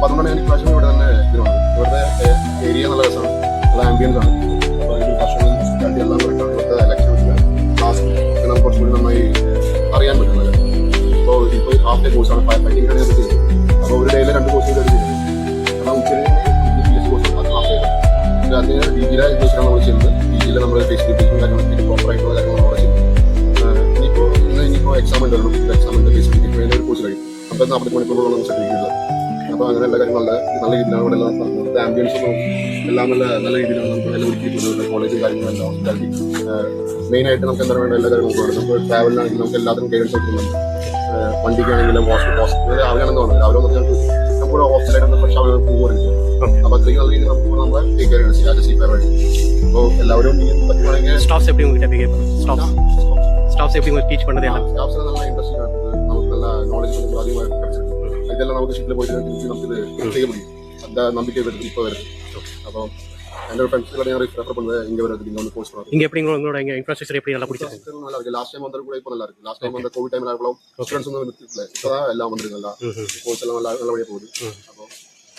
അപ്പോൾ അതുകൊണ്ടാണ് ഞാൻ ഇപ്രാവശ്യം ഇവിടെ തന്നെ ഇതിനുണ്ട്. ഇവിടുത്തെ ഏരിയ നല്ല രസമാണ്, നല്ല ആംബിയൻസ് ആണ്. അപ്പോൾ ഈ ഭക്ഷണം ഹോസ്പിറ്റാലിറ്റി എല്ലാം കറക്റ്റാണ്. ഇവിടുത്തെ ഇലക്ഷൻസിന് ക്ലാസ് നമുക്ക് കുറച്ചുകൂടി നന്നായി അറിയാൻ പറ്റുന്നത്. ഇപ്പോൾ ഹാഫ് ഡേ കോഴ്സാണ്, ഫയർ ഫൈറ്റിംഗ് ആണ് ഞാൻ ചെയ്യുന്നത്. അപ്പോൾ ഒരു ഡേയിൽ 2 കോഴ്സ് ചെയ്ത് ചെയ്യുന്നത്. കാരണം ഉച്ചയിൽ PhD കോഴ്സ് അത് ഹാഫ് ഡേ ആണ്. അതിന് DGയുടെ കോഴ്സിലാണ് നമ്മൾ ചെയ്യുന്നത്. DGയിൽ നമ്മൾ ഫെസിലിറ്റീസും കാര്യങ്ങളൊക്കെ പ്രോപ്പറായിട്ടുള്ള കാര്യങ്ങൾ നമ്മൾ ചെയ്യുന്നത്. ഇനിയിപ്പോൾ എക്സാം ഉണ്ടായിരുന്നു. എക്സാമിൻ്റെ ഫെസിലിറ്റി വേണ്ട ഒരു കോഴ്സ് കഴിയും. 40 മണിക്കൂറുള്ള നമുക്ക് സർട്ടിഫിക്കറ്റ്. അപ്പോൾ അങ്ങനെ എല്ലാ കാര്യങ്ങളും നല്ല രീതിയിലാണ് ഇവിടെ എല്ലാം നടത്തുന്നത്. ആംബിയൻസും എല്ലാം നല്ല രീതിയിലാണ് നമുക്ക് എല്ലാം ഒരുക്കിയിട്ടുള്ളത്. കോളേജും കാര്യങ്ങളെല്ലാം ഹോസ്പിറ്റാലിറ്റി മെയിനായിട്ട് നമുക്ക് എന്താ വേണ്ട എല്ലാ കാര്യങ്ങളും നോക്കുന്നുണ്ട്. നമുക്ക് ട്രാവലിനാണെങ്കിൽ നമുക്ക് എല്ലാത്തിനും ഗൈഡൻസ് കൊടുക്കുന്നുണ്ട്. വണ്ടിക്കാണെങ്കിലും ഹോസ്പിറ്റൽ രാവിലെയാണെന്ന് പറഞ്ഞത് രാവിലെ വന്നിട്ട് നമുക്ക് ഹോസ്റ്റലായിട്ട് ഫ്രഷ് ആവുക പോകുകയാണെങ്കിൽ അപ്പോൾ അത്രയും നല്ല രീതിയിൽ നമുക്ക് നമ്മളെ ടേക്ക് കെയർ ചെയ്യണം ചെയ്യാതെ സീപ്പായിട്ട്. അപ്പോൾ എല്ലാവരും പറ്റുവാണെങ്കിൽ സ്റ്റാഫ്സ് எப்படி ടീച്ച് പണ്ടേ സ്റ്റാഫ്സിനെ നല്ല ഇൻട്രസ്റ്റിംഗ് ആണ്. നമുക്ക് നല്ല നോളജ് നമുക്ക് ആദ്യമായിട്ട് കിടച്ചിട്ടുണ്ട്. ഇതെല്ലാം നമുക്ക് ഷിപ്പിൽ പോയിട്ട് നമുക്കിത് ചെയ്യാൻ പറ്റും. அந்த நம்பிக்கை வருது இப்போ வருது. அப்போ என்னோட ஃப்ரெண்ட்ஸ்களை நான் ரெஃபர் பண்ணுவேன். இங்கே வருது நீங்கள் வந்து கோர்ஸ் பண்ணுவோம். இங்கே எப்படி உங்களோட இங்கே இன்ஃப்ராஸ்ட்ரக்சர் எப்படி நல்லா பிடிச்சிருக்கு? நல்லா இருக்குது. லாஸ்ட் டைம் வந்தது கூட இப்போ நல்லா இருக்குது. லாஸ்ட் டைம் வந்த கோவிட் டைமில் இருக்கலாம் ஸ்டூடெண்ட்ஸ் வந்து இல்லை. இப்போ தான் எல்லாம் வந்துருக்கு. நல்லா கோர்ஸ் எல்லாம் நல்லபடியாக போகுது. அப்போ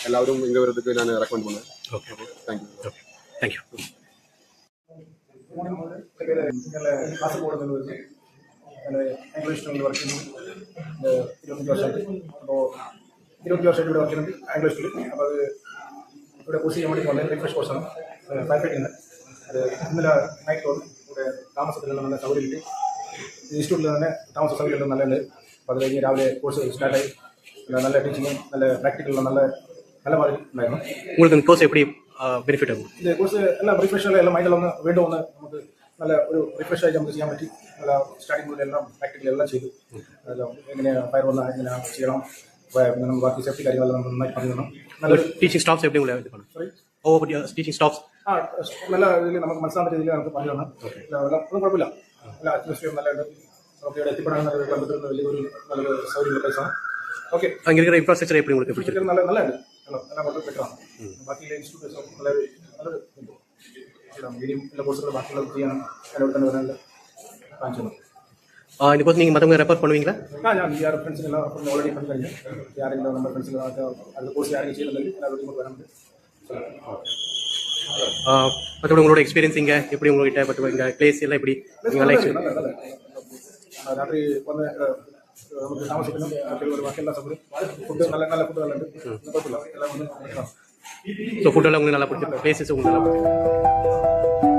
எல்லாரும் இங்கே வரதுக்கு நான் ரெக்கமெண்ட் பண்ணுவேன். Okay, thank you. Thank you. Kasaragod English work ചെയ്യുന്നു. 25 വർഷമായിട്ട്. അപ്പോൾ 20 വർഷമായിട്ട് ഇവിടെ വർക്ക് ചെയ്യുന്നത് ആംഗ്ലോ സ്കൂളിൽ. അപ്പോൾ അത് ഇവിടെ കോഴ്സ് ചെയ്യാൻ വേണ്ടി വളരെ റിഫ്രഷ് കോഴ്സാണ്. Fire fighting. അത് ഇന്നലെ നൈറ്റ് തോന്നും ഇവിടെ താമസത്തിലെല്ലാം നല്ല സൗകര്യമുണ്ട്. ഇൻസ്റ്റിറ്റ്യൂട്ടിൽ തന്നെ താമസ സൗകര്യമെല്ലാം നല്ലതുണ്ട്. അപ്പോൾ അത് കഴിഞ്ഞ് രാവിലെ കോഴ്സ് സ്റ്റാർട്ടായി. നല്ല ടീച്ചിങ്ങും നല്ല പ്രാക്ടിക്കലും നല്ല മാതിരി ഉണ്ടായിരുന്നു. உங்களுக்கு கோர்ஸ் எப்படி பெனிஃபிட் ஆகும்? ഇത് കോഴ്സ് എല്ലാം റിഫ്രഷ് എല്ലാം മൈൻഡിലൊന്ന് വീണ്ടും ഒന്ന് നമുക്ക് നല്ല ഒരു റിഫ്രഷ് ആയിട്ട് നമുക്ക് ചെയ്യാൻ പറ്റി. നല്ല സ്റ്റാർട്ടിംഗ് മുതൽ എല്ലാം പ്രാക്ടിക്കൽ എല്ലാം ചെയ്തു. അതെല്ലാം എങ്ങനെ ഫയർ വന്നാൽ എങ്ങനെ ചെയ്യണം, നമ്മൾ ബാക്കി സേഫ്റ്റി കാര്യങ്ങളെല്ലാം നമ്മൾ നന്നായി പറഞ്ഞു തരണം. നല്ലൊരു ടീച്ചിങ് സ്റ്റാഫ്സ് எப்படி உங்களுக்கு இது സോറി ടീച്ചിങ് സ്റ്റാഫ്സ് നല്ല ഇതിൽ നമുക്ക് മനസ്സിലാവുന്ന രീതിയിൽ നമുക്ക് പറഞ്ഞു തരണം. ഒന്നും കുഴപ്പമില്ല. നല്ല അറ്റ്മോസ്ഫിയർ നല്ലതുണ്ട്. നമുക്ക് ഇവിടെ എത്തിപ്പെടാൻ നല്ല ബന്ധത്തിൽ വലിയൊരു നല്ലൊരു സൗകര്യമുള്ള പ്ലേസാണ്. ഓക്കെ, அங்கே இருக்கிற இன்ஃப்ராஸ்ட்ரக்சர் எப்படி உங்களுக்கு பிடிச்சிருக்கு? നല്ലതുണ്ട്. എല്ലാം വളരെ ബെറ്ററാണ്. ബാക്കിയുള്ള ഇൻസ്റ്റിറ്റ്യൂട്ട്സ് നല്ലൊരു മീഡിയം എല്ലാ കോഴ്സുകളും ബാക്കിയുള്ളത് ചെയ്യാൻ ഇവിടെ തന്നെ വരാനുള്ള കാണിച്ചു തന്നു. இந்த கோர்ஸ் நீங்கள் மற்றவங்க ரெஃபர் பண்ணுவீங்களா? ഞാൻ ഈ ഫ്രണ്ട്സിനെല്ലാം ഓൾറെഡി പറഞ്ഞു കഴിഞ്ഞു. ആരെങ്കിലും നമ്മുടെ ഫ്രണ്ട്സിനൊക്കെ അത് കോഴ്സ് ആരെങ്കിലും ചെയ്യുന്നുണ്ടെങ്കിൽ എല്ലാവരും ഇങ്ങോട്ട് വരാനുണ്ട്. மற்றபடி உங்களோட எக்ஸ்பீரியன்ஸ் இங்கே எப்படி உங்கள்கிட்ட பட் இங்கே பிளேஸ் எல்லாம் எப்படி நீங்கள் രാത്രി വന്ന് നമുക്ക് താമസിക്കുന്ന ബാക്കിയെല്ലാം സൗകര്യം ഫുഡ് നല്ല ഫുഡുകളുണ്ട്. കുഴപ്പമില്ല. എല്ലാം ഒന്ന് ஸோ ஃபுட்டெல்லாம் உங்களுக்கு நல்லா பிடிச்சிருக்கு, பிளேசஸ் உங்களுக்கு நல்லா பிடிச்சிருக்கு.